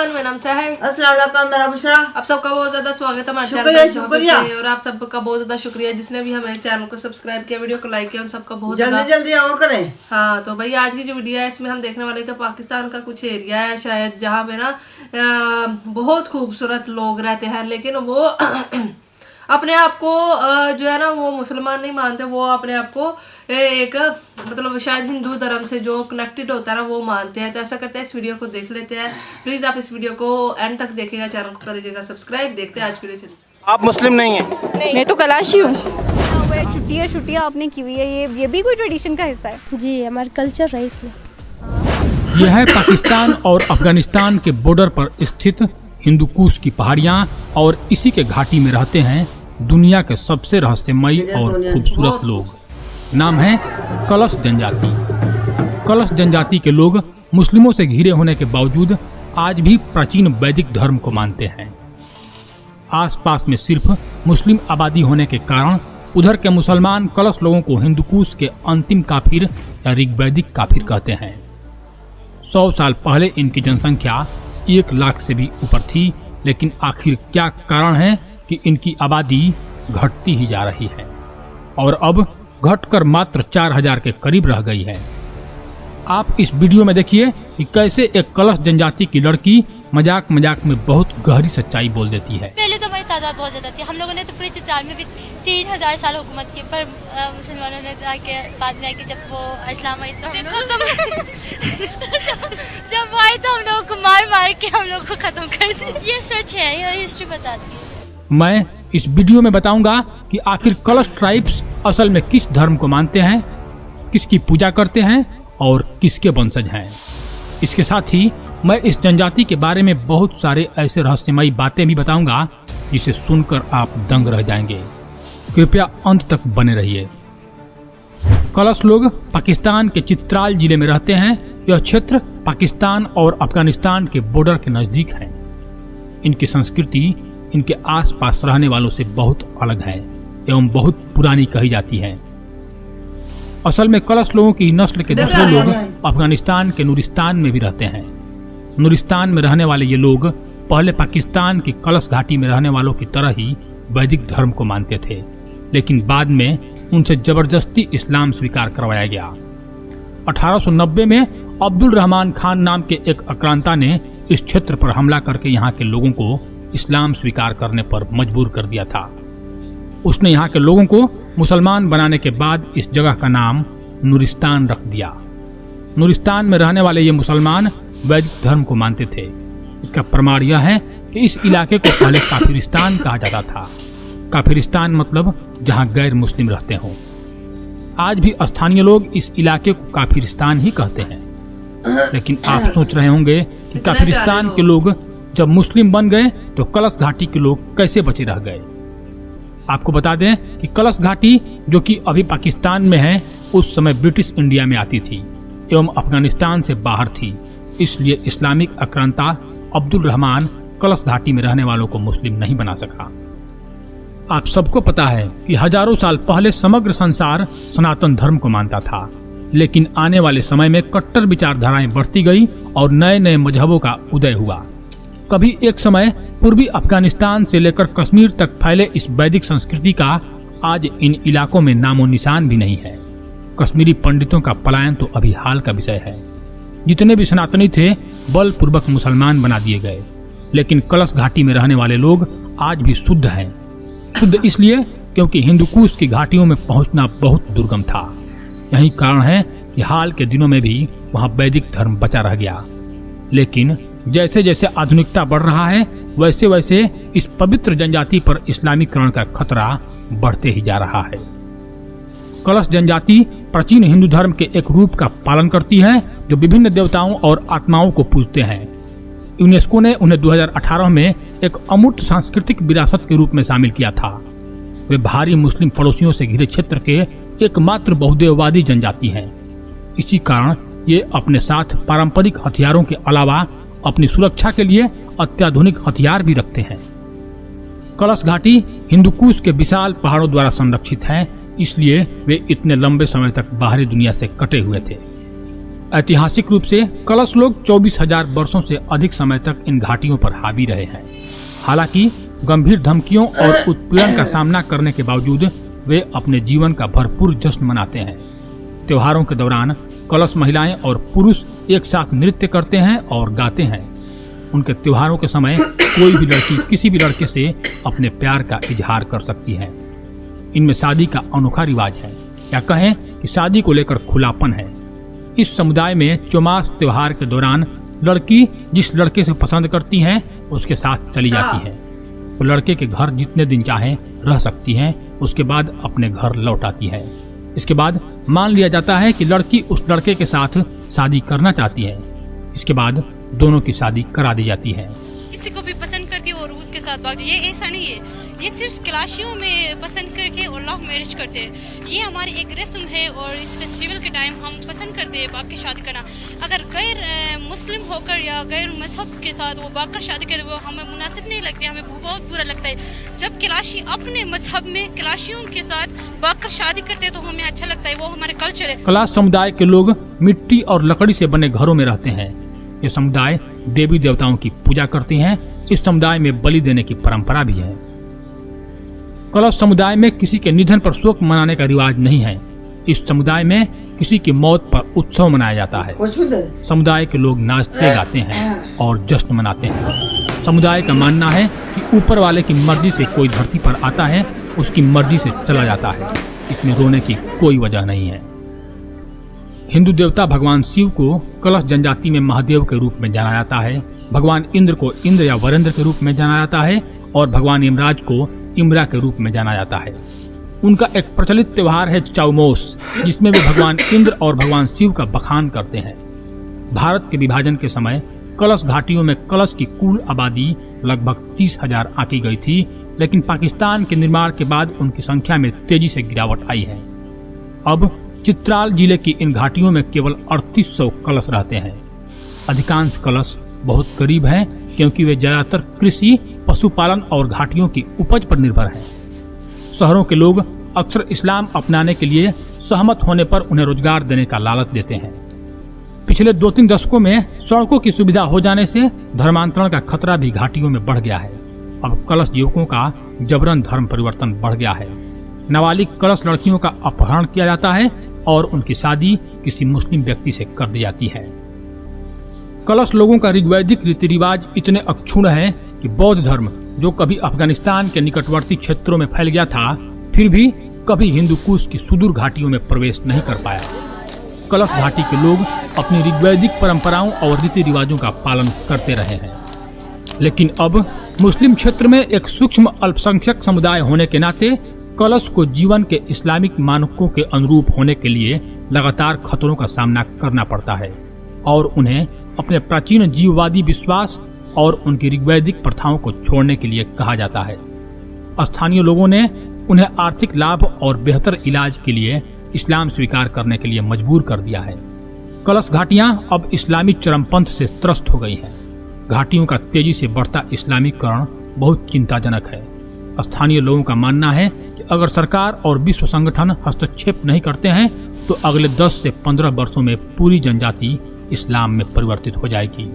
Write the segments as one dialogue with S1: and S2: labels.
S1: Everyone, मेरा नाम सहर।
S2: अस्सलाम वालेकुम, मेरा बुशरा।
S1: आप सबका बहुत ज्यादा स्वागत है हमारे
S2: चैनल
S1: पे और आप सबका बहुत ज्यादा शुक्रिया जिसने भी हमें चैनल को सब्सक्राइब किया, वीडियो को लाइक किया, उन सबका बहुत
S2: जल्दी और करें।
S1: हाँ, तो भाई आज की जो वीडियो है इसमें हम देखने वाले का पाकिस्तान का कुछ एरिया है शायद जहाँ पे ना बहुत खूबसूरत लोग रहते हैं, लेकिन वो अपने आप को जो है ना वो मुसलमान नहीं मानते, वो अपने आप को एक मतलब शायद हिंदू धर्म से जो कनेक्टेड होता है ना वो मानते हैं। तो ऐसा करते हैं, इस वीडियो को देख लेते हैं। प्लीज आप इस वीडियो को एंड तक देखिएगा, चैनल को करिएगा सब्सक्राइब। देखते हैं आज वीडियो। चलिए।
S3: आप मुस्लिम नहीं हैं?
S4: मैं तो कलाशी हूँ। छुट्टियाँ आपने की हुई है, ये भी कोई ट्रेडिशन का हिस्सा है?
S5: जी, हमारा कल्चर है इसमें।
S6: यह है पाकिस्तान और अफगानिस्तान के बॉर्डर पर स्थित हिंदू कुश की पहाड़ियाँ और इसी के घाटी में रहते हैं दुनिया के सबसे रहस्यमयी और खूबसूरत लोग। नाम है कलश जनजाति। कलश जनजाति के लोग मुस्लिमों से घिरे होने के बावजूद आज भी प्राचीन वैदिक धर्म को मानते हैं। आसपास में सिर्फ मुस्लिम आबादी होने के कारण उधर के मुसलमान कलश लोगों को हिंदू कुश के अंतिम काफिर या ऋग्वैदिक काफिर कहते हैं। 100 साल पहले इनकी जनसंख्या 1 लाख से भी ऊपर थी, लेकिन आखिर क्या कारण है कि इनकी आबादी घटती ही जा रही है और अब घटकर मात्र 4000 के करीब रह गई है। आप इस वीडियो में देखिए कि कैसे एक कलश जनजाति की लड़की मजाक में बहुत गहरी सच्चाई बोल देती है।
S7: पहले तो हमारी तादाद बहुत ज्यादा थी, हम लोगों ने तो पूरे चित्राल में भी 3000 साल हुकूमत की, पर मुसलमानों ने आके बाद में आके जब वो इस्लाम आई तो जब वो आए तो हम लोगों को मार के हम लोग को खत्म कर दिया। ये सच है, ये हिस्ट्री बताती है।
S6: मैं इस वीडियो में बताऊंगा कि आखिर कलश ट्राइब्स असल में किस धर्म को मानते हैं, किसकी पूजा करते हैं और किसके वंशज हैं। इसके साथ ही मैं इस जनजाति के बारे में बहुत सारे ऐसे रहस्यमयी बातें भी बताऊंगा जिसे सुनकर आप दंग रह जाएंगे। कृपया अंत तक बने रहिए। कलश लोग पाकिस्तान के चित्राल जिले में रहते हैं। यह क्षेत्र पाकिस्तान और अफगानिस्तान के बॉर्डर के नजदीक है। इनकी संस्कृति इनके आसपास रहने वालों से बहुत अलग है एवं बहुत पुरानी कही जाती है। असल में कलश लोगों की नस्ल के दूसरे लोग अफगानिस्तान के नूरिस्तान में भी रहते हैं। नूरिस्तान में रहने वाले ये लोग पहले पाकिस्तान की कलश घाटी में रहने वालों की तरह ही वैदिक धर्म को मानते थे, लेकिन बाद में उनसे जबरदस्ती इस्लाम स्वीकार करवाया गया। 1890 में अब्दुल रहमान खान नाम के एक आक्रांता ने इस क्षेत्र पर हमला करके यहाँ के लोगों को इस्लाम स्वीकार करने पर मजबूर कर दिया था। उसने यहाँ के लोगों को मुसलमान बनाने के बाद इस जगह का नाम नूरिस्तान रख दिया। नूरिस्तान में रहने वाले ये मुसलमान वैदिक धर्म को मानते थे। इसका प्रमाण यह है कि इस इलाके को पहले काफिरिस्तान कहा जाता था। काफिरिस्तान मतलब जहाँ गैर मुस्लिम रहते हों। आज भी स्थानीय लोग इस इलाके को काफिरिस्तान ही कहते हैं। लेकिन आप सोच रहे होंगे कि काफिरिस्तान के लोग जब मुस्लिम बन गए तो कलश घाटी के लोग कैसे बचे रह गए। आपको बता दें कि कलश घाटी जो कि अभी पाकिस्तान में है, उस समय ब्रिटिश इंडिया में आती थी एवं अफगानिस्तान से बाहर थी। इसलिए इस्लामिक आक्रांता अब्दुल रहमान कलश घाटी में रहने वालों को मुस्लिम नहीं बना सका। आप सबको पता है कि हजारों साल पहले समग्र संसार सनातन धर्म को मानता था, लेकिन आने वाले समय में कट्टर विचारधाराएं बढ़ती गई और नए नए मजहबों का उदय हुआ। कभी एक समय पूर्वी अफगानिस्तान से लेकर कश्मीर तक फैले इस वैदिक संस्कृति का आज इन इलाकों में नामो निशान भी नहीं है। कश्मीरी पंडितों का पलायन तो अभी हाल का विषय है। जितने भी सनातनी थे बलपूर्वक मुसलमान बना दिए गए, लेकिन कलश घाटी में रहने वाले लोग आज भी शुद्ध हैं। शुद्ध इसलिए क्योंकि हिंदू कुश की घाटियों में पहुंचना बहुत दुर्गम था। यही कारण है कि हाल के दिनों में भी वहां वैदिक धर्म बचा रह गया। लेकिन जैसे जैसे आधुनिकता बढ़ रहा है, वैसे वैसे इस पवित्र जनजाति पर इस्लामीकरण का खतरा बढ़ते ही जा रहा है। कलश जनजाति प्राचीन हिंदू धर्म के एक रूप का पालन करती है जो विभिन्न देवताओं और आत्माओं को पूजते हैं। यूनेस्को ने उन्हें 2018 में एक अमूर्त सांस्कृतिक विरासत के रूप में शामिल किया था। वे भारी मुस्लिम पड़ोसियों से घिरे क्षेत्र के एकमात्र बहुदेववादी जनजाति हैं। इसी कारण ये अपने साथ पारंपरिक हथियारों के अलावा अपनी सुरक्षा के लिए अत्याधुनिक हथियार भी रखते हैं। कलश घाटी हिंदू कुश के विशाल पहाड़ों द्वारा संरक्षित है, इसलिए वे इतने लंबे समय तक बाहरी दुनिया से कटे हुए थे। ऐतिहासिक रूप से कलश लोग 24,000 वर्षों से अधिक समय तक इन घाटियों पर हावी रहे हैं। हालांकि गंभीर धमकियों और उत्पीड़न का सामना करने के बावजूद वे अपने जीवन का भरपूर जश्न मनाते हैं। त्योहारों के दौरान कलश महिलाएं और पुरुष एक साथ नृत्य करते हैं और गाते हैं। उनके त्योहारों के समय कोई भी लड़की किसी भी लड़के से अपने प्यार का इजहार कर सकती है। इनमें शादी का अनोखा रिवाज है, या कहें कि शादी को लेकर खुलापन है। इस समुदाय में चौमास त्योहार के दौरान लड़की जिस लड़के से पसंद करती है उसके साथ चली जाती है। वो लड़के के घर जितने दिन चाहे रह सकती है, उसके बाद अपने घर लौट आती है। इसके बाद मान लिया जाता है कि लड़की उस लड़के के साथ शादी करना चाहती है। इसके बाद दोनों की शादी करा दी जाती है।
S5: किसी को भी पसंद करती है और उसके साथ भाग जाए, ये ऐसा नहीं है। ये सिर्फ क्लाशियों में पसंद करके और लव मैरिज करते हैं। ये हमारी एक रस्म है और इस फेस्टिवल के टाइम हम पसंद करते हैं भाग के शादी करना। अगर गैर मुस्लिम होकर या गैर मजहब के साथ वो भाग कर शादी करे वो हमें मुनासिब नहीं लगती, हमें बहुत बुरा लगता है। जब क्लाशी अपने मजहब में क्लाशियों के साथ भाग कर शादी करते हैं तो हमें अच्छा लगता है, वो हमारे कल्चर है।
S6: कलाश समुदाय के लोग मिट्टी और लकड़ी से बने घरों में रहते हैं। ये समुदाय देवी देवताओं की पूजा करते हैं। इस समुदाय में बलि देने की परंपरा भी है। कलश समुदाय में किसी के निधन पर शोक मनाने का रिवाज नहीं है। इस समुदाय में किसी की मौत पर उत्सव मनाया जाता है। समुदाय के लोग नाचते गाते हैं और जश्न मनाते हैं। समुदाय का मानना है कि ऊपर वाले की मर्जी से कोई धरती पर आता है, उसकी मर्जी से चला जाता है। इसमें रोने की कोई वजह नहीं है। हिंदू देवता भगवान शिव को कलश जनजाति में महादेव के रूप में जाना जाता है। भगवान इंद्र को इंद्र या वरेंद्र के रूप में जाना जाता है और भगवान यमराज को इमरा के रूप में जाना जाता है। उनका एक प्रचलित त्योहार है चौमोस, जिसमें वे भगवान इंद्र और भगवान शिव का बखान करते हैं। भारत के विभाजन के समय कलश घाटियों में कलश की कुल आबादी लगभग 30,000 आंकी गई थी, लेकिन पाकिस्तान के निर्माण के बाद उनकी संख्या में तेजी से गिरावट आई है। अब चित्राल जिले की इन घाटियों में केवल 3800 कलश रहते हैं। अधिकांश कलश बहुत करीब हैं, क्योंकि वे ज्यादातर कृषि, पशुपालन और घाटियों की उपज पर निर्भर हैं। शहरों के लोग अक्सर इस्लाम अपनाने के लिए सहमत होने पर उन्हें रोजगार देने का लालच देते हैं। पिछले 2-3 दशकों में सड़कों की सुविधा हो जाने से धर्मांतरण का खतरा भी घाटियों में बढ़ गया है। अब कलश युवकों का जबरन धर्म परिवर्तन बढ़ गया है। नाबालिग कलश लड़कियों का अपहरण किया जाता है और उनकी शादी किसी मुस्लिम व्यक्ति से कर दी जाती है। कलश लोगों का ऋग्वैदिक रीति रिवाज इतने अक्षुण्ण है कि बौद्ध धर्म, जो कभी अफगानिस्तान के निकटवर्ती क्षेत्रों में फैल गया था, फिर भी कभी हिंदू कुश की सुदूर घाटियों में प्रवेश नहीं कर पाया। कलश घाटी के लोग अपनी ऋग्वैदिक परंपराओं और रीति रिवाजों का पालन करते रहे हैं, लेकिन अब मुस्लिम क्षेत्र में एक सूक्ष्म अल्पसंख्यक समुदाय होने के नाते कलश को जीवन के इस्लामिक मानकों के अनुरूप होने के लिए लगातार खतरों का सामना करना पड़ता है और उन्हें अपने प्राचीन जीववादी विश्वास और उनकी ऋग्वैदिक प्रथाओं को छोड़ने के लिए कहा जाता है। स्थानीय लोगों ने उन्हें आर्थिक लाभ और बेहतर इलाज के लिए इस्लाम स्वीकार करने के लिए मजबूर कर दिया है। कलश घाटियां अब इस्लामी चरमपंथ से त्रस्त हो गई हैं। घाटियों का तेजी से बढ़ता इस्लामीकरण बहुत चिंताजनक है। स्थानीय लोगों का मानना है कि अगर सरकार और विश्व संगठन हस्तक्षेप नहीं करते हैं तो अगले 10 से 15 वर्षों में पूरी जनजाति इस्लाम में परिवर्तित हो जाएगी।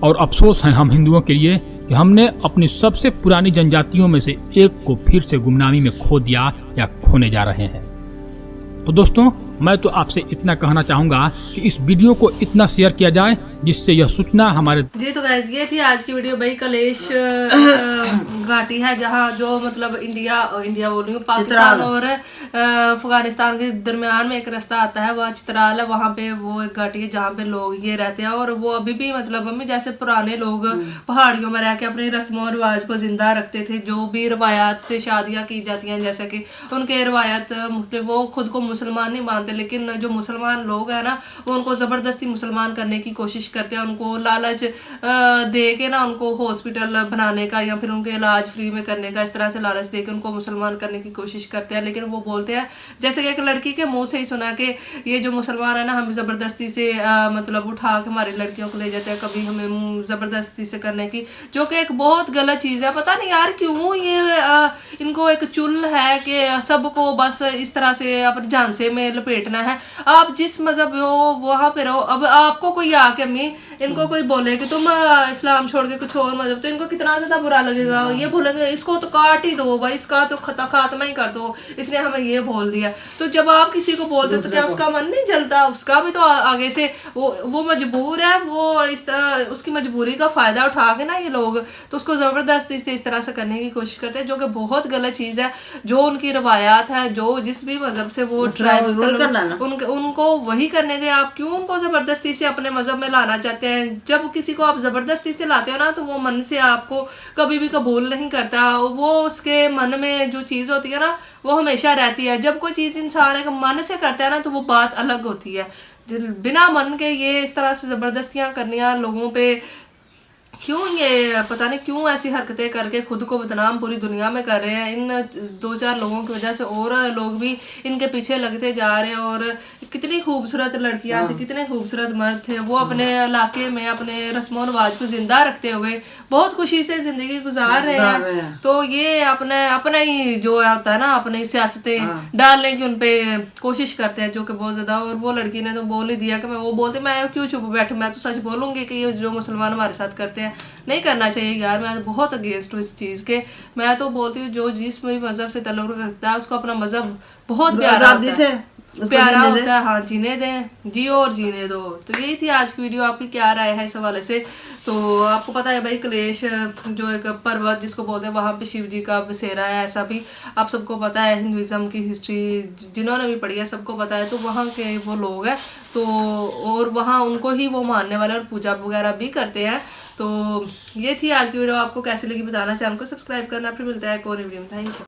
S6: और अफसोस है हम हिंदुओं के लिए कि हमने अपनी सबसे पुरानी जनजातियों में से एक को फिर से गुमनामी में खो दिया या खोने जा रहे हैं। तो दोस्तों, मैं तो आपसे इतना कहना चाहूंगा कि इस वीडियो को इतना शेयर किया जाए जिससे यह सूचना हमारे
S1: जी। तो गाइस, ये थी आज की वीडियो। भाई कलेश घाटी है जहाँ जो मतलब इंडिया बोल रही हूँ, पाकिस्तान और अफगानिस्तान के दरमियान में एक रास्ता आता है, वहाँ चित्राल है। वहाँ पे वो एक घाटी है जहाँ पे लोग ये रहते हैं और वो अभी भी मतलब हमें जैसे पुराने लोग पहाड़ियों में रह के अपने रस्मों और रिवाज को जिंदा रखते थे। जो भी रवायात से शादियाँ की जाती हैं, जैसे कि उनके रवायात वो खुद को मुसलमान नहीं मानते, लेकिन जो मुसलमान लोग हैं ना, वो उनको जबरदस्ती मुसलमान करने की कोशिश करते हैं। उनको लालच दे के ना उनको हॉस्पिटल बनाने का या फिर उनके इलाज फ्री में करने का, इस तरह से लालच दे के उनको मुसलमान करने की कोशिश करते हैं। लेकिन वो बोलते हैं, जैसे कि एक लड़की के मुंह से ही सुना कि ये जो मुसलमान है ना, हमें जबरदस्ती से मतलब उठा के हमारी लड़कियों को ले जाते हैं, कभी हमें जबरदस्ती से करने की, जो कि एक बहुत गलत चीज़ है। पता नहीं यार क्यों ये इनको एक चुल है कि सबको बस इस तरह से अपने झांसे में लपेट लपेटना है। आप जिस मजहब हो वहां पे रहो। अब आपको कोई आके अम्मी इनको कोई बोले कि तुम इस्लाम छोड़ के कुछ और मजहब, तो इनको कितना ज्यादा बुरा लगेगा। ये बोलेंगे इसको तो काट ही दो भाई, इसका तो खात्मा ही कर दो, इसने हमें ये बोल दिया। तो जब आप किसी को बोलते हो तो क्या उसका मन नहीं जलता? उसका भी तो आगे से वो मजबूर है, वो उसकी मजबूरी का फायदा उठा के ना ये लोग तो उसको जबरदस्ती से इस तरह से करने की कोशिश करते हैं, जो कि बहुत गलत चीज है। जो उनकी रवायात है, जो जिस भी मजहब से वो ट्राइब्स उनको वही करने दे। आप क्यों उनको जबरदस्ती से अपने मजहब में लाना चाहते हैं? जब किसी को आप जबरदस्ती से लाते हो ना तो वो मन से आपको कभी भी कबूल नहीं करता। वो उसके मन में जो चीज होती है ना वो हमेशा रहती है। जब कोई चीज इंसान एक मन से करता है ना तो वो बात अलग होती है। बिना मन के ये इस तरह से जबरदस्तियां करनियां लोगों पे, क्यों ये पता नहीं क्यों ऐसी हरकतें करके खुद को बदनाम पूरी दुनिया में कर रहे हैं। इन 2-4 लोगों की वजह से और लोग भी इनके पीछे लगते जा रहे हैं। और कितनी खूबसूरत लड़कियां थी, कितने खूबसूरत मर्द थे, वो अपने इलाके में अपने रस्मों रिवाज को जिंदा रखते हुए बहुत खुशी से जिंदगी गुजार रहे हैं। तो ये अपना ही जो होता है ना अपनी सियासतें डालने की उनपे कोशिश करते हैं, जो कि बहुत ज्यादा। और वो लड़की ने तो बोल ही दिया कि मैं वो बोलते मैं क्यों चुप बैठूं, मैं तो सच बोलूंगी कि ये जो मुसलमान हमारे साथ करते हैं नहीं करना चाहिए यार। मैं बहुत अगेंस्ट हूँ इस चीज के। मैं तो बोलती हूँ जो जिस भी मजहब से ताल्लुक रखता है उसको अपना मजहब बहुत प्यारा होता है, प्यारा होता है। हाँ, जीने दें, जियो और जीने दो। तो यही थी आज की वीडियो। आपकी क्या राय है इस हवाले से? तो आपको पता है भाई कलेश जो एक पर्वत जिसको बोलते हैं वहाँ पे शिव जी का बसेरा है, ऐसा भी आप सबको पता है। हिंदुइज्म की हिस्ट्री जिन्होंने भी पढ़ी है सबको पता है। तो वहाँ के वो लोग हैं तो और वहाँ उनको ही वो मानने वाले और पूजा वगैरह भी करते हैं। तो ये थी आज की वीडियो। आपको कैसी लगी बताना, चैनल को सब्सक्राइब करना। फिर मिलता है एक और वीडियो में। Thank you.